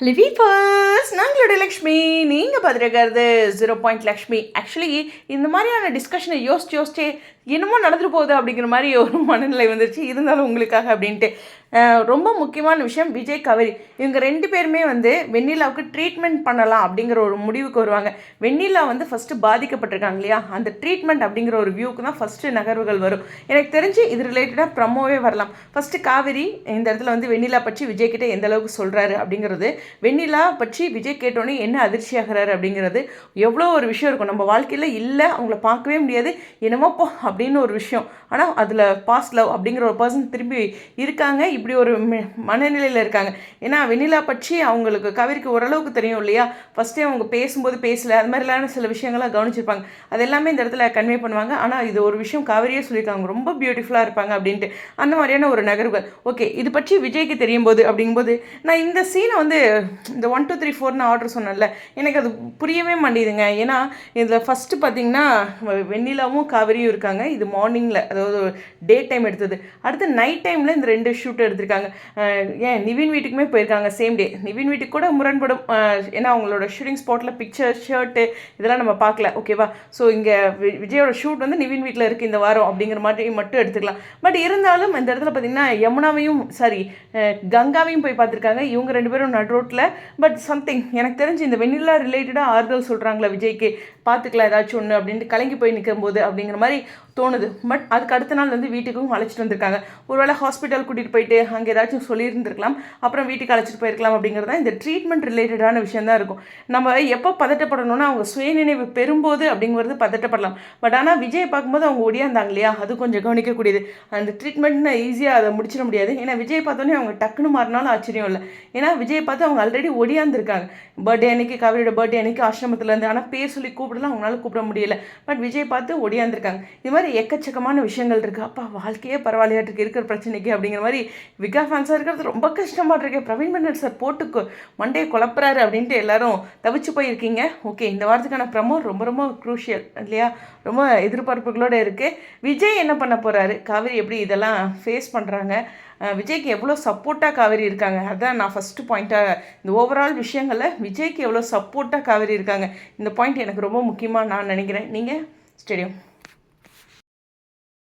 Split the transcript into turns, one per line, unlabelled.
Livy first நாங்களோட Lakshmi நீங்கள் பார்த்துருக்கிறது 0 Lakshmi. Actually இந்த மாதிரியான டிஸ்கஷனை யோசிச்சு என்னமோ நடந்துட்டு போகுது அப்படிங்கிற மாதிரி ஒரு மனநிலை வந்துருச்சு. இருந்தாலும் உங்களுக்காக அப்படின்ட்டு ரொம்ப முக்கியமான விஷயம், விஜய் காவேரி இவங்க 2 பேருமே வெண்ணிலாவுக்கு ட்ரீட்மெண்ட் பண்ணலாம் அப்படிங்கிற ஒரு முடிவுக்கு வருவாங்க. வெண்ணிலா ஃபஸ்ட்டு பாதிக்கப்பட்டிருக்காங்க இல்லையா, அந்த ட்ரீட்மெண்ட் அப்படிங்கிற ஒரு வியூக்கு தான் ஃபஸ்ட்டு நகர்வுகள் வரும். எனக்கு தெரிஞ்சு இது ரிலேட்டடாக ப்ரமோவே வரலாம். ஃபஸ்ட்டு காவேரி இந்த இடத்துல வெண்ணிலா பற்றி விஜய் கிட்டே எந்த அளவுக்கு சொல்கிறாரு அப்படிங்கிறது, வெண்ணிலா பற்றி விஜய் கேட்டோன்னே என்ன அதிர்ச்சி ஆகிறாரு அப்படிங்கிறது, எவ்வளோ ஒரு விஷயம் இருக்கும் நம்ம வாழ்க்கையில். இல்லை அவங்கள பார்க்கவே முடியாது, என்னமோ போ அப்படின்னு ஒரு விஷயம். ஆனால் அதில் பாஸ்ட் லவ் அப்படிங்கிற ஒரு பர்சன் திரும்பி இருக்காங்க, இப்படி ஒரு மனநிலையில் இருக்காங்க. ஏன்னா வெண்ணிலா பற்றி அவங்களுக்கு காவேரிக்கு ஓரளவுக்கு தெரியும் இல்லையா. ஃபஸ்ட்டே அவங்க பேசும்போது பேசல, அது மாதிரிலான சில விஷயங்கள்லாம் கவனிச்சிருப்பாங்க. அது எல்லாமே இந்த இடத்துல கன்வே பண்ணுவாங்க. ஆனால் இது ஒரு விஷயம் காவேரியே சொல்லியிருக்காங்க, ரொம்ப பியூட்டிஃபுல்லாக இருப்பாங்க அப்படின்ட்டு. அந்த மாதிரியான ஒரு நகர்வுகள். ஓகே, இது பற்றி விஜய்க்கு தெரியும் போது அப்படிங்கும்போது நான் இந்த சீனை இந்த 1 2 3 4 ஆர்டர் சொன்னேன்ல, எனக்கு அது புரியவே மாட்டேங்குதுங்க. ஏன்னா இதில் ஃபஸ்ட்டு பார்த்தீங்கன்னா வெண்ணிலாவும் காவேரியும் இருக்காங்க. இது மார்னிங்கில், அதாவது டே டைம் எடுத்தது. அடுத்து நைட் டைமில் இந்த 2 ஷூட் எடுத்திருக்காங்க. ஏன் நிவின் வீட்டுக்குமே போயிருக்காங்க சேம் டே. நிவின் வீட்டுக்கு கூட முரண்படும், ஏன்னா அவங்களோட ஷூட்டிங் ஸ்பாட்டில் பிக்சர் ஷர்ட்டு இதெல்லாம் நம்ம பார்க்கல, ஓகேவா. ஸோ இங்கே விஜயோட ஷூட் நிவின் வீட்டில் இருக்குது இந்த வாரம் அப்படிங்கிற மாதிரி மட்டும் எடுத்துக்கலாம். பட் இருந்தாலும் இந்த இடத்துல பார்த்தீங்கன்னா யமுனாவையும் கங்காவையும் போய் பார்த்துருக்காங்க. இவங்க 2 பேரும் நடு ரோட்டில். பட் சம்திங் எனக்கு தெரிஞ்சு இந்த வெண்ணிலா ரிலேட்டடாக ஆறுதல் சொல்கிறாங்களா விஜய்க்கு, பார்த்துக்கலாம் ஏதாச்சும் ஒன்று அப்படின்ட்டு கலங்கி போய் நிற்கும் போது அப்படிங்கிற மாதிரி தோணுது. பட் அதுக்கு அடுத்த நாள் வீட்டுக்கும் அழைச்சிட்டு வந்திருக்காங்க. ஒருவேளை ஹாஸ்பிட்டல் கூட்டிகிட்டு போயிட்டு அங்கே ஏதாச்சும் சொல்லியிருந்துருக்கலாம், அப்புறம் வீட்டுக்கு அழைச்சிட்டு போயிருக்கலாம். அப்படிங்கிறதா இந்த ட்ரீட்மெண்ட் ரிலேட்டடான விஷயம் தான் இருக்கும். நம்ம எப்போ பதட்டப்படணும்னா அவங்க சுயநினைவு பெறும்போது அப்படிங்கிறது பதட்டப்படலாம். பட் ஆனால் விஜயை பார்க்கும்போது அவங்க ஒடியாந்தாங்க இல்லையா, அது கொஞ்சம் கவனிக்கக்கூடியது. அந்த ட்ரீட்மெண்ட்னு ஈஸியாக அதை முடிச்சிட முடியாது. ஏன்னா விஜய் பார்த்தோன்னே அவங்க டக்குன்னு மாறினாலும் ஆச்சரியம் இல்லை. ஏன்னா விஜயை பார்த்து அவங்க ஆல்ரெடி ஒடியாந்துருக்காங்க. பர்த்டே அன்னைக்கு, காவிரியோட பர்த்டே அன்னைக்கு ஆசிரமத்துலேருந்து. ஆனால் பேர் சொல்லி கூப்பிடலாம் அவங்களால கூப்பிட முடியல. பட் விஜய் பார்த்து ஒடியாந்துருக்காங்க. இது மாதிரி எக்கச்சக்கமான விஷயங்கள் இருக்குது. அப்பா வாழ்க்கையே பரவாயில்லையாட்டுருக்கு இருக்கிற பிரச்சனைக்கு அப்படிங்கிற மாதிரி விகா ஃபேன்ஸாக இருக்கிறது ரொம்ப கஷ்டமாக இருக்கேன். பிரவீன் மன்னர் சார் போட்டு மண்டையை குழப்பறாரு அப்படின்ட்டு எல்லாரும் தவிச்சு போயிருக்கீங்க. ஓகே, இந்த வாரத்துக்கான ப்ரமோ ரொம்ப ரொம்ப க்ரூஷியல் இல்லையா, ரொம்ப எதிர்பார்ப்புகளோடு இருக்குது. விஜய் என்ன பண்ண போகிறாரு, காவேரி எப்படி இதெல்லாம் ஃபேஸ் பண்ணுறாங்க, விஜய்க்கு எவ்வளோ சப்போர்ட்டாக காவேரி இருக்காங்க, அதுதான் நான் ஃபஸ்ட்டு பாயிண்ட்டாக. இந்த ஓவரால் விஷயங்களில் விஜய்க்கு எவ்வளோ சப்போர்ட்டாக காவேரி இருக்காங்க, இந்த பாயிண்ட் எனக்கு ரொம்ப முக்கியமாக நான் நினைக்கிறேன். நீங்கள் ஸ்டேடியம்